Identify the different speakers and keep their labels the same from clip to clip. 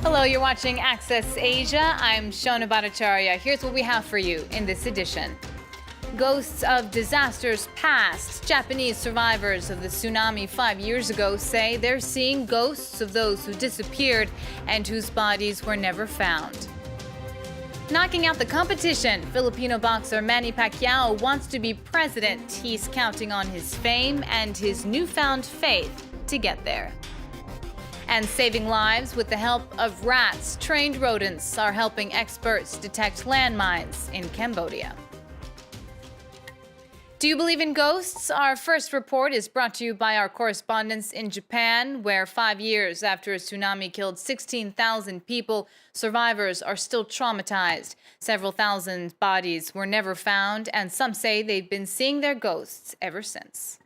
Speaker 1: Hello, you're watching Access Asia. I'm Shona Bhattacharya. Here's what we have for you in this edition. Ghosts of disasters past. Japanese survivors of the tsunami 5 years ago say they're seeing ghosts of those who disappeared and whose bodies were never found. Knocking out the competition, Filipino boxer Manny Pacquiao wants to be president. He's counting on his fame and his newfound faith to get there. And saving lives with the help of rats. Trained rodents are helping experts detect landmines in Cambodia. Do you believe in ghosts? Our first report is brought to you by our correspondents in Japan, where 5 years after a tsunami killed 16,000 people, survivors are still traumatized. Several thousand bodies were never found, and some say they've been seeing their ghosts ever since.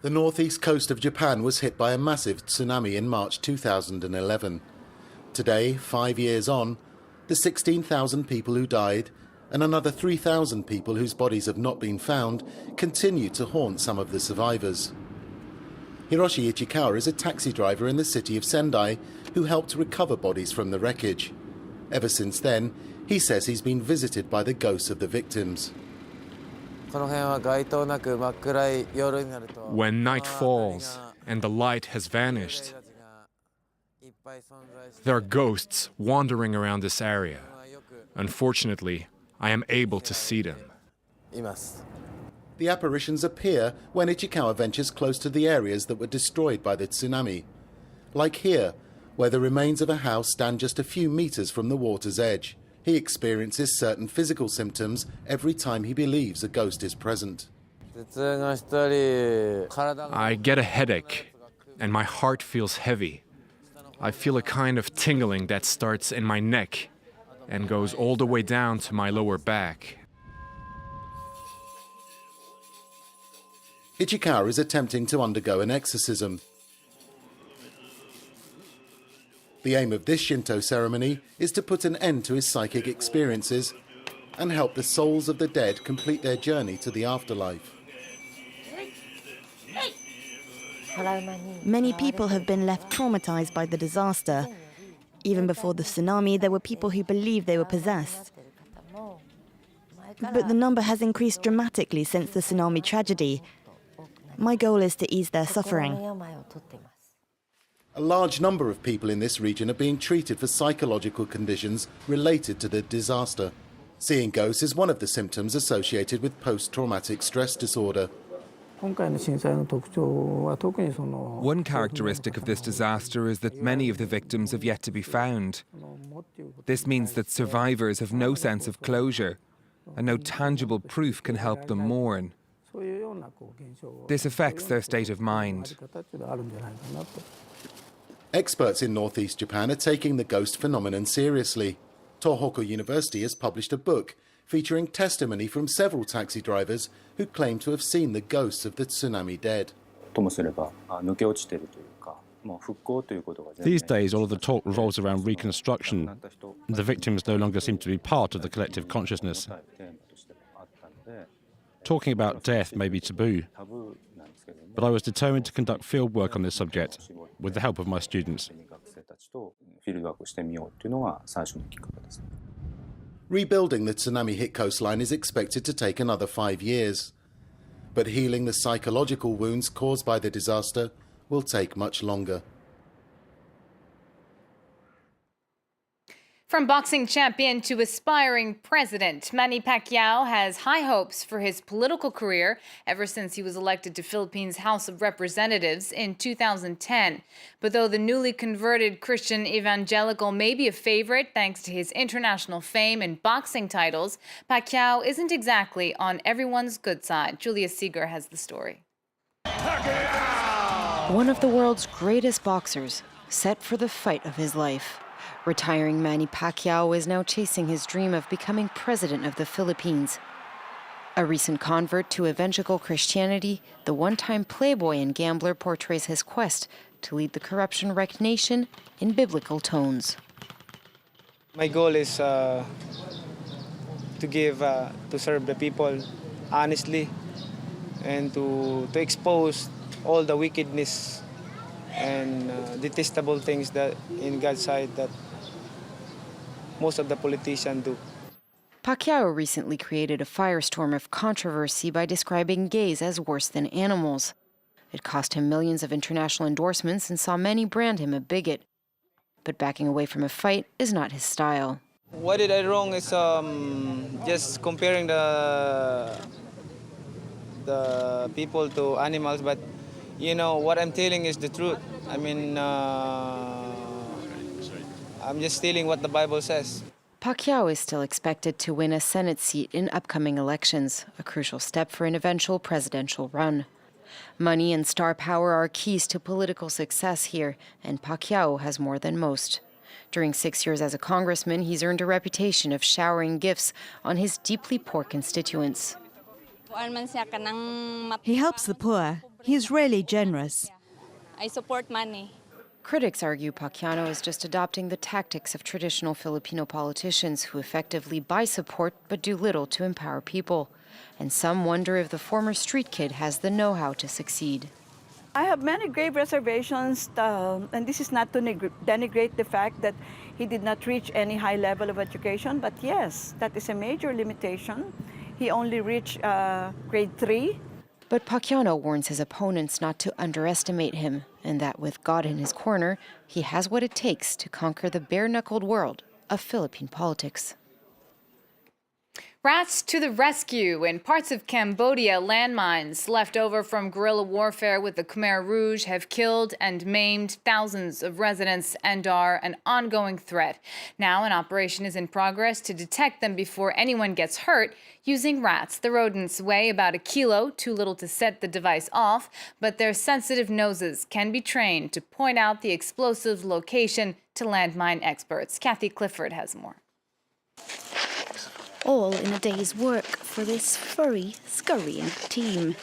Speaker 2: The northeast coast of Japan was hit by a massive tsunami in March 2011. Today, 5 years on, the 16,000 people who died and another 3,000 people whose bodies have not been found continue to haunt some of the survivors. Hiroshi Ichikawa is a taxi driver in the city of Sendai who helped recover bodies from the wreckage. Ever since then, he says he's been visited by the ghosts of the victims.
Speaker 3: When night falls and the light has vanished, there are ghosts wandering around this area. Unfortunately, I am able to see them.
Speaker 2: The apparitions appear when Ichikawa ventures close to the areas that were destroyed by the tsunami. Like here, where the remains of a house stand just a few meters from the water's edge. He experiences certain physical symptoms every time he believes a ghost is present.
Speaker 3: I get a headache, and my heart feels heavy. I feel a kind of tingling that starts in my neck and goes all the way down to my lower back.
Speaker 2: Ichikawa is attempting to undergo an exorcism. The aim of this Shinto ceremony is to put an end to his psychic experiences and help the souls of the dead complete their journey to the afterlife.
Speaker 4: Many people have been left traumatized by the disaster. Even before the tsunami, there were people who believed they were possessed. But the number has increased dramatically since the tsunami tragedy. My goal is to ease their suffering.
Speaker 2: A large number of people in this region are being treated for psychological conditions related to the disaster. Seeing ghosts is one of the symptoms associated with post-traumatic stress disorder.
Speaker 5: One characteristic of this disaster is that many of the victims have yet to be found. This means that survivors have no sense of closure, and no tangible proof can help them mourn. This affects their state of mind.
Speaker 2: Experts in northeast Japan are taking the ghost phenomenon seriously. Tohoku University has published a book featuring testimony from several taxi drivers who claim to have seen the ghosts of the tsunami dead.
Speaker 6: These days, all of the talk revolves around reconstruction. The victims no longer seem to be part of the collective consciousness. Talking about death may be taboo, but I was determined to conduct field work on this subject with the help of my students.
Speaker 2: Rebuilding the tsunami-hit coastline is expected to take another 5 years. But healing the psychological wounds caused by the disaster will take much longer.
Speaker 1: From boxing champion to aspiring president, Manny Pacquiao has high hopes for his political career ever since he was elected to Philippines' House of Representatives in 2010. But though the newly converted Christian evangelical may be a favorite thanks to his international fame and boxing titles, Pacquiao isn't exactly on everyone's good side. Julia Seeger has the story.
Speaker 7: One of the world's greatest boxers, set for the fight of his life. Retiring Manny Pacquiao is now chasing his dream of becoming president of the Philippines. A recent convert to evangelical Christianity, the one-time playboy and gambler portrays his quest to lead the corruption-wrecked nation in biblical tones.
Speaker 8: My goal is to serve the people honestly and to expose all the wickedness and detestable things that in God's sight that most of the politicians do.
Speaker 7: Pacquiao recently created a firestorm of controversy by describing gays as worse than animals. It cost him millions of international endorsements and saw many brand him a bigot. But backing away from a fight is not his style.
Speaker 8: What did I wrong is just comparing the people to animals, but you know what I'm telling is the truth. I mean, I'm just stating what the Bible says.
Speaker 7: Pacquiao is still expected to win a Senate seat in upcoming elections, a crucial step for an eventual presidential run. Money and star power are keys to political success here, and Pacquiao has more than most. During 6 years as a congressman, he's earned a reputation of showering gifts on his deeply poor constituents.
Speaker 9: He helps the poor. He's really generous.
Speaker 10: I support money.
Speaker 7: Critics argue Pacquiao is just adopting the tactics of traditional Filipino politicians who effectively buy support but do little to empower people. And some wonder if the former street kid has the know-how to succeed.
Speaker 11: I have many grave reservations, and this is not to denigrate the fact that he did not reach any high level of education, but yes, that is a major limitation. He only reached grade 3.
Speaker 7: But Pacquiao warns his opponents not to underestimate him, and that with God in his corner, he has what it takes to conquer the bare-knuckled world of Philippine politics.
Speaker 1: Rats to the rescue. In parts of Cambodia, landmines left over from guerrilla warfare with the Khmer Rouge have killed and maimed thousands of residents and are an ongoing threat. Now an operation is in progress to detect them before anyone gets hurt using rats. The rodents weigh about 1 kilo, too little to set the device off, but their sensitive noses can be trained to point out the explosive location to landmine experts. Kathy Clifford has more.
Speaker 12: All in a day's work for this furry, scurrying team.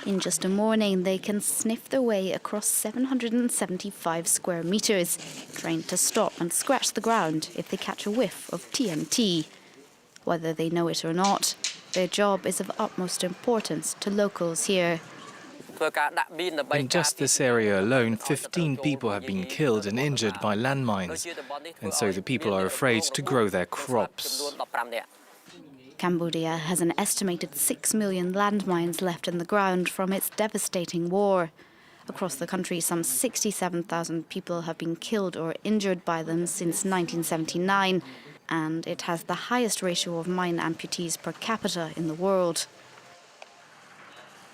Speaker 12: In just a morning, they can sniff their way across 775 square meters, trained to stop and scratch the ground if they catch a whiff of TNT. Whether they know it or not, their job is of utmost importance to locals here.
Speaker 13: In just this area alone, 15 people have been killed and injured by landmines, and so the people are afraid to grow their crops.
Speaker 12: Cambodia has an estimated 6 million landmines left in the ground from its devastating war. Across the country, some 67,000 people have been killed or injured by them since 1979, and it has the highest ratio of mine amputees per capita in the world.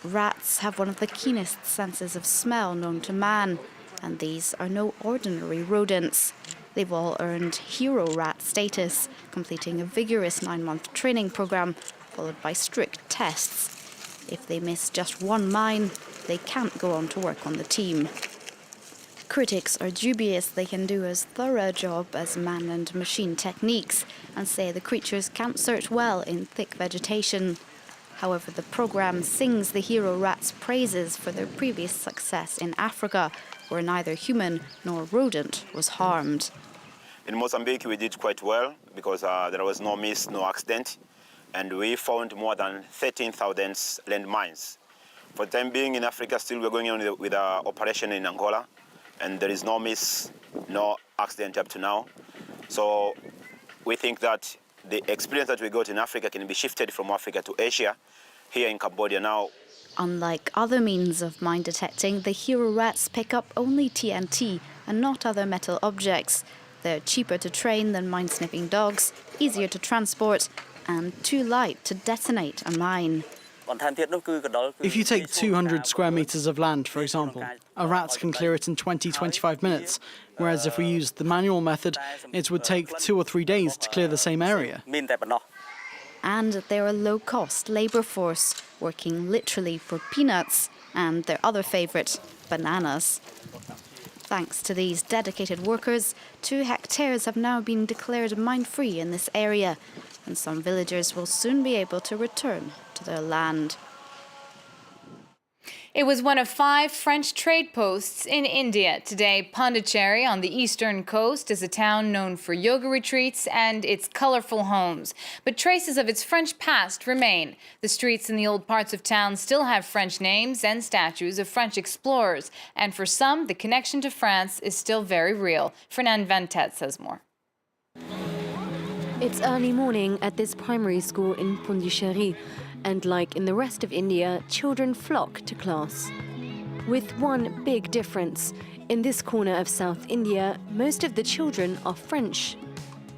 Speaker 12: Rats have one of the keenest senses of smell known to man, and these are no ordinary rodents. They've all earned hero rat status, completing a vigorous 9-month training program, followed by strict tests. If they miss just one mine, they can't go on to work on the team. Critics are dubious they can do as thorough a job as man and machine techniques, and say the creatures can't search well in thick vegetation. However, the program sings the hero rats' praises for their previous success in Africa, where neither human nor rodent was harmed.
Speaker 14: In Mozambique, we did quite well because there was no miss, no accident, and we found more than 13,000 landmines. For the time being in Africa, still we're going on with our operation in Angola, and there is no miss, no accident up to now. So we think that the experience that we got in Africa can be shifted from Africa to Asia, here in Cambodia now.
Speaker 12: Unlike other means of mine detecting, the hero rats pick up only TNT and not other metal objects. They're cheaper to train than mine-sniffing dogs, easier to transport, and too light to detonate a mine.
Speaker 15: If you take 200 square meters of land, for example, a rat can clear it in 20-25 minutes, whereas if we used the manual method, it would take 2 or 3 days to clear the same area.
Speaker 12: And they're a low-cost labour force, working literally for peanuts and their other favourite, bananas. Thanks to these dedicated workers, 2 hectares have now been declared mine-free in this area, and some villagers will soon be able to return to their land.
Speaker 1: It was one of 5 French trade posts in India. Today, Pondicherry on the eastern coast is a town known for yoga retreats and its colorful homes. But traces of its French past remain. The streets in the old parts of town still have French names and statues of French explorers. And for some, the connection to France is still very real. Fernand Ventet says more.
Speaker 16: It's early morning at this primary school in Pondicherry. And like in the rest of India, children flock to class. With one big difference. In this corner of South India, most of the children are French.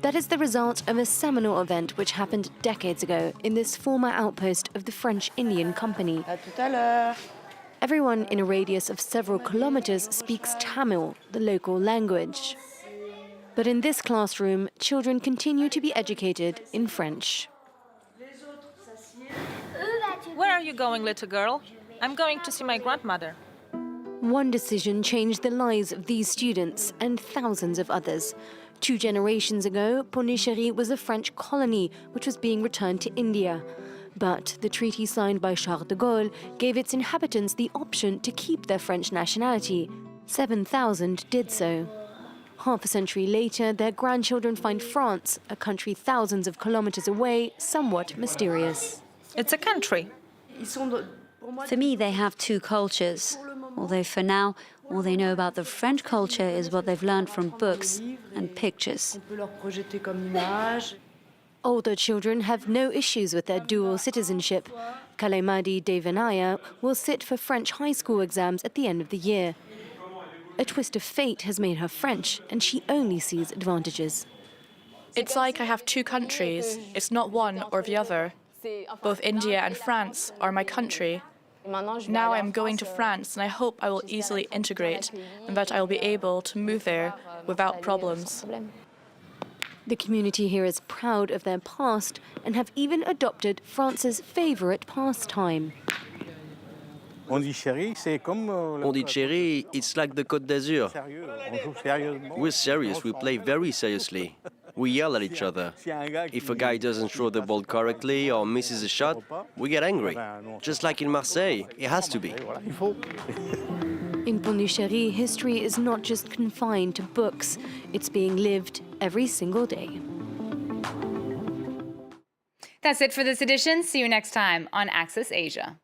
Speaker 16: That is the result of a seminal event which happened decades ago in this former outpost of the French Indian Company. Everyone in a radius of several kilometers speaks Tamil, the local language. But in this classroom, children continue to be educated in French.
Speaker 17: Where are you going, little girl? I'm going to see my grandmother.
Speaker 16: One decision changed the lives of these students and thousands of others. 2 generations ago, Pondicherry was a French colony which was being returned to India. But the treaty signed by Charles de Gaulle gave its inhabitants the option to keep their French nationality. 7,000 did so. Half a century later, their grandchildren find France, a country thousands of kilometers away, somewhat mysterious.
Speaker 17: It's a country.
Speaker 18: For me, they have 2 cultures, although for now, all they know about the French culture is what they've learned from books and pictures.
Speaker 16: Older children have no issues with their dual citizenship. Kalemadi Devanaya will sit for French high school exams at the end of the year. A twist of fate has made her French, and she only sees advantages.
Speaker 19: It's like I have 2 countries. It's not one or the other. Both India and France are my country. Now I'm going to France, and I hope I will easily integrate and that I will be able to move there without problems.
Speaker 16: The community here is proud of their past and have even adopted France's favorite pastime.
Speaker 20: Pondicherry, it's like the Côte d'Azur. We're serious, we play very seriously. We yell at each other. If a guy doesn't throw the ball correctly or misses a shot, we get angry. Just like in Marseille, it has to be.
Speaker 16: In Pondicherry, history is not just confined to books. It's being lived every single day.
Speaker 1: That's it for this edition. See you next time on Access Asia.